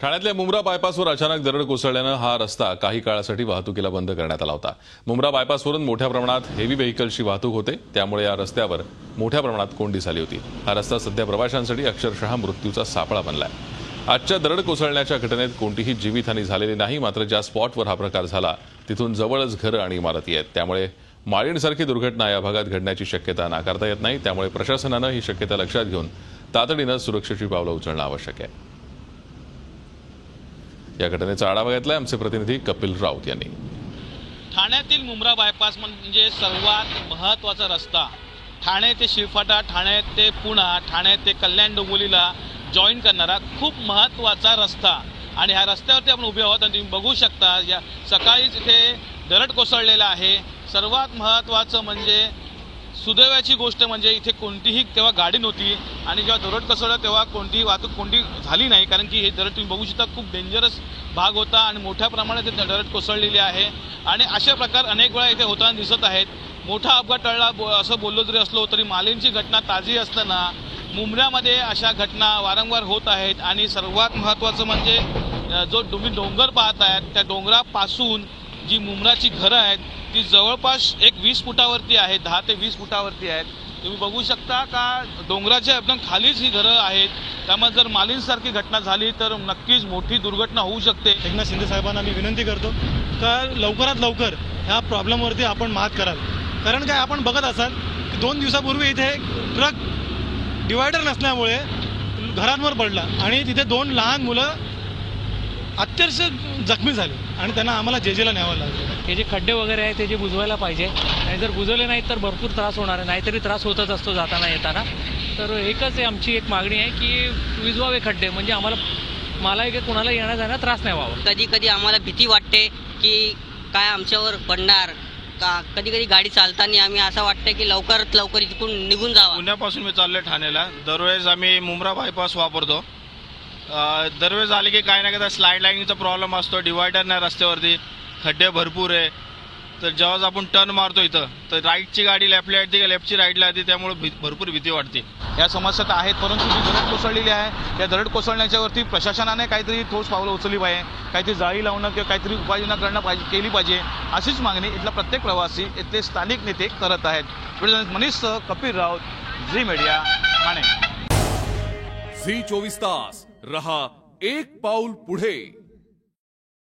ठाण्यातल्या मुंब्रा बायपासवर अचानक दरड कोसळल्यानं हा रस्ता काही काळासाठी वाहतुकीला बंद करण्यात आला होता। मुंब्रा बायपासवरून मोठ्या प्रमाणात हेवी व्हेकल्सची वाहतूक होते, त्यामुळे या रस्त्यावर मोठ्या प्रमाणात कोंडी झाली होती। हा रस्ता सध्या प्रवाशांसाठी अक्षरशः मृत्यूचा सापळा बनलाय। आजच्या दरड कोसळण्याच्या घटनेत कोणतीही जीवितहानी झालेली नाही, मात्र ज्या स्पॉटवर हा प्रकार झाला तिथून जवळच घरं आणि इमारती आहेत, त्यामुळे माळीणसारखी दुर्घटना या भागात घडण्याची शक्यता नाकारता येत नाही। त्यामुळे प्रशासनानं ही शक्यता लक्षात घेऊन तातडीनं सुरक्षेची पावलं उचलणं आवश्यक आहे। या घटनेचा आढावा घेतलाय आमचे प्रतिनिधी कपिल राऊत यांनी। ठाण्यातील मुंब्रा बायपास म्हणजे सर्वात महत्त्वाचा रस्ता। ठाणे ते शिळफाटा, ठाणे ते पुणा, ठाणे ते कल्याण डोंबिवलीला जॉईन करणारा खूप महत्त्वाचा रस्ता। आणि ह्या रस्त्यावरती आपण उभे आहोत आणि तुम्ही बघू शकता या सकाळीच इथे दरड कोसळलेला आहे। सर्वात महत्त्वाचं म्हणजे सुदैवाची गोष्ट म्हणजे इथे कोणतीही तेव्हा गाडी नव्हती आणि जेव्हा दरड कोसळलं तेव्हा कोणतीही वाहतूक कोणती झाली नाही, कारण की हे दरड तुम्ही बघू शकता खूप डेंजरस भाग होता आणि मोठ्या प्रमाणात इथे दरड कोसळलेली आहे। आणि अशा प्रकार अनेक वेळा इथे होताना दिसत आहेत। मोठा अपघात टळला असं बोललो जरी असलो तरी मालेंची घटना ताजी असताना मुंब्र्यामध्ये अशा घटना वारंवार होत आहेत। आणि सर्वात महत्त्वाचं म्हणजे जो तुम्ही डोंगर पाहत आहेत त्या डोंगरापासून जी मुंब्राची घरं आहेत ती जवळपास 20 फुटावरती आहेत, 10 ते 20 फुटावरती आहेत। तुम्ही बघू शकता का डोंगराच्या एकदम खालीच ही घरं आहेत, त्यामुळे जर मालींसारखी घटना झाली तर नक्कीच मोठी दुर्घटना होऊ शकते। एकनाथ शिंदे साहेबांना मी विनंती करतो का लवकरात लवकर ह्या प्रॉब्लेमवरती आपण मात कराल। कारण काय आपण बघत असाल की 2 दिवसापूर्वी इथे ट्रक डिवायडर नसल्यामुळे घरांवर पडला आणि तिथे 2 लहान मुलं अत्यंत जखमी झाले आणि त्यांना आम्हाला जेजेला न्यावं लागलं। हे जे खड्डे वगैरे आहे ते जे बुजवायला पाहिजे, आणि जर बुजवले नाहीत तर भरपूर त्रास होणार आहे, नाहीतरी त्रास होतच असतो जाताना येताना। तर एकच आहे आमची एक मागणी आहे की विजवावे खड्डे, म्हणजे मला की कोणाला येण्या जाण्यात त्रास नाही व्हावा। कधी कधी आम्हाला भीती वाटते की काय आमच्यावर पडणार का, कधी कधी गाडी चालताना आम्ही असं वाटतं की लवकरात लवकर इथून निघून जावं। पुण्यापासून मी चाललोय ठाण्याला, दरवेळेस आम्ही मुंब्रा बायपास वापरतो। दरवेळेस आले की काही ना काही स्लाईड लाईनिंगचा प्रॉब्लेम असतो, डिवायडर नाही रस्त्यावरती, खड्डे भरपूर आहे। तर जेव्हा आपण टर्न मारतो इथं तर राईटची गाडी लेफ्टला येते का लेफ्टची राईटला येते, त्यामुळे भरपूर भीती वाटते। या समस्या तर आहेत, परंतु जी दरड कोसळलेली आहे या दरड कोसळण्याच्यावरती प्रशासनाने काहीतरी ठोस पावलं उचलली पाहिजे, काहीतरी जाळी लावणं किंवा काहीतरी उपाययोजना केली पाहिजे, अशीच मागणी इथला प्रत्येक प्रवासी इथले स्थानिक नेते करत आहेत। मनीष कपिल राऊत, झी मीडिया, ठाणे। झी 24 तास रहा एक पाऊल पुढे।